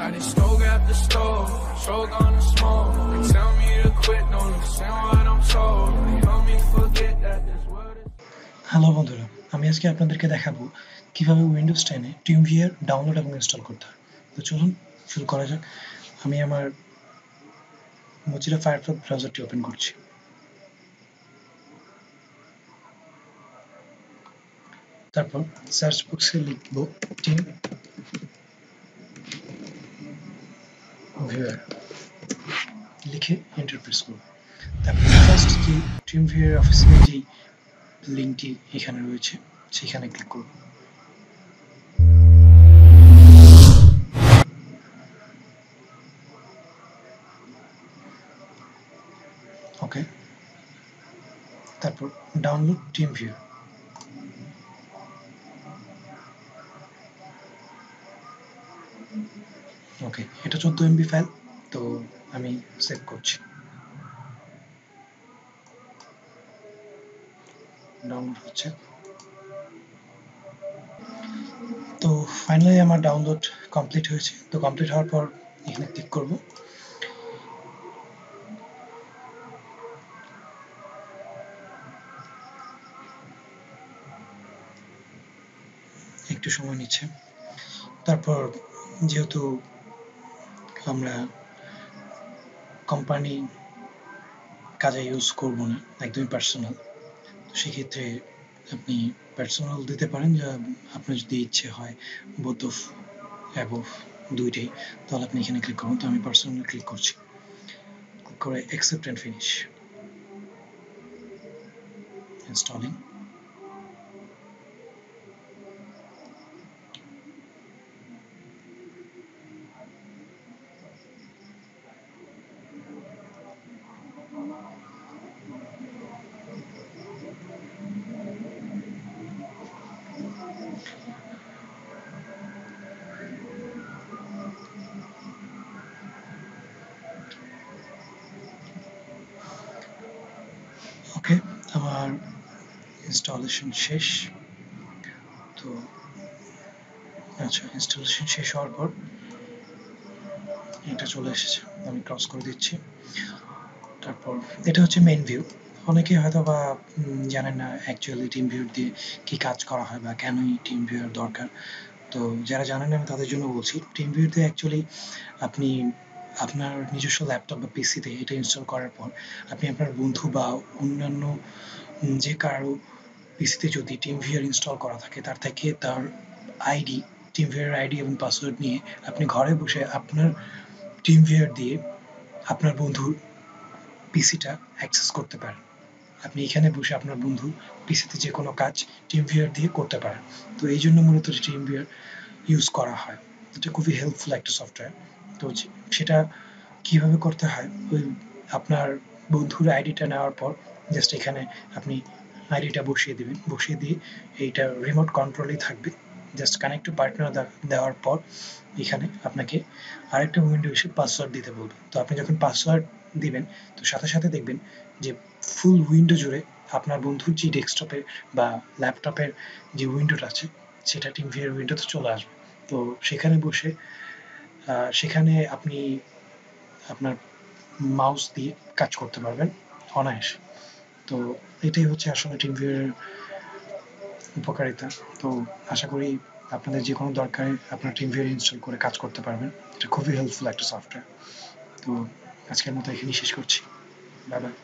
I done stove at the stove, stroke on the smoke. They tell me to quit, don't listen what I'm told. They help me forget that this world is. Hello বন্ধুরা, আমি আজকে আপনাদেরকে দেখাবো কিভাবে Windows 10 এ TeamViewer download এবং install করতে হয়। তো চলুন শুরু করা যাক। আমি আমার Mozilla Firefox ব্রাউজারটি ওপেন করছি। তারপর সার্চ বক্সে লিখব TeamViewer, লিখে এন্টার প্রেস করব। তারপর ফার্স্ট যে TeamViewer অফিসিয়াল যে লিঙ্কটি এখানে রয়েছে সেখানে ক্লিক করব। ওকে, তারপর ডাউনলোড TeamViewer। ওকে, এটা 14 MB ফাইল, তো আমি সেভ করছি। ডাউনলোড হচ্ছে। তো ফাইনালি আমার ডাউনলোড কমপ্লিট হয়েছে। তো কমপ্লিট হওয়ার পর এখানে ক্লিক করব। একটু সময় নিচ্ছে। তারপর যেহেতু আমরা কোম্পানি কাজে ইউজ করব না, একদমই পার্সোনাল, তো সেক্ষেত্রে আপনি পার্সোনাল দিতে পারেন, যা আপনার যদি ইচ্ছে হয় বোথ অফ অ্যাবভ দুইটাই, তাহলে আপনি এখানে ক্লিক করুন। তো আমি পার্সোনাল ক্লিক করছি, ক্লিক করে অ্যাকসেপ্ট অ্যান্ড ফিনিশ। ইনস্টলিং। ওকে, আমার ইনস্টলেশন শেষ। তো আচ্ছা, ইনস্টলেশন শেষ হওয়ার পর এটা চলে এসেছে, আমি ক্রস করে দিচ্ছি। তারপর এটা হচ্ছে মেইন ভিউ। অনেকেই হয়তো বা জানেন না অ্যাকচুয়ালি TeamViewer দিয়ে কি কাজ করা হয় বা কেনই TeamViewer দরকার। তো যারা জানেন না আমি তাদের জন্য বলছি, TeamViewer দিয়ে অ্যাকচুয়ালি আপনি আপনার নিজস্ব ল্যাপটপ বা পিসিতে এটা ইনস্টল করার পর আপনি আপনার বন্ধু বা অন্যান্য যে কারো পিসিতে যদি TeamViewer ইনস্টল করা থাকে তার থেকে তার আইডি, TeamViewer আইডি এবং পাসওয়ার্ড নিয়ে আপনি ঘরে বসে আপনার TeamViewer দিয়ে আপনার বন্ধুর পিসিটা অ্যাক্সেস করতে পারেন। আপনি এখানে বসে আপনার বন্ধু পিসিতে যে কোনো কাজ TeamViewer দিয়ে করতে পারেন। তো এই জন্য মূলত TeamViewer ইউজ করা হয়। এটা খুবই হেল্পফুল একটা সফটওয়্যার। তো সেটা কিভাবে করতে হয়, ওই আপনার বন্ধুর আইডিটা নেওয়ার পর জাস্ট এখানে আপনি আইডিটা বসিয়ে দেবেন, বসিয়ে দিয়ে এইটা রিমোট কন্ট্রোলেই থাকবে। জাস্ট কানেক্ট টু পার্টনার দেওয়ার পর এখানে আপনাকে আরেকটা উইন্ডো এসে পাসওয়ার্ড দিতে বলবে। তো আপনি যখন পাসওয়ার্ড দিবেন, তো সাথে সাথে দেখবেন যে ফুল উইন্ডো জুড়ে আপনার বন্ধুর যে ডেস্কটপের বা ল্যাপটপের যে উইন্ডোটা আছে সেটা TeamViewer উইন্ডোতে চলে আসবে। তো সেখানে বসে সেখানে আপনি আপনার মাউস দিয়ে কাজ করতে পারবেন অনায়াসে। তো এটাই হচ্ছে আসলে TeamViewer এর উপকারিতা। তো আশা করি আপনাদের যে কোনো দরকারে আপনার TeamViewer ইনস্টল করে কাজ করতে পারবেন। এটা খুবই হেল্পফুল একটা সফটওয়্যার। তো আজকের মতো এখানেই শেষ করছি। Bye bye.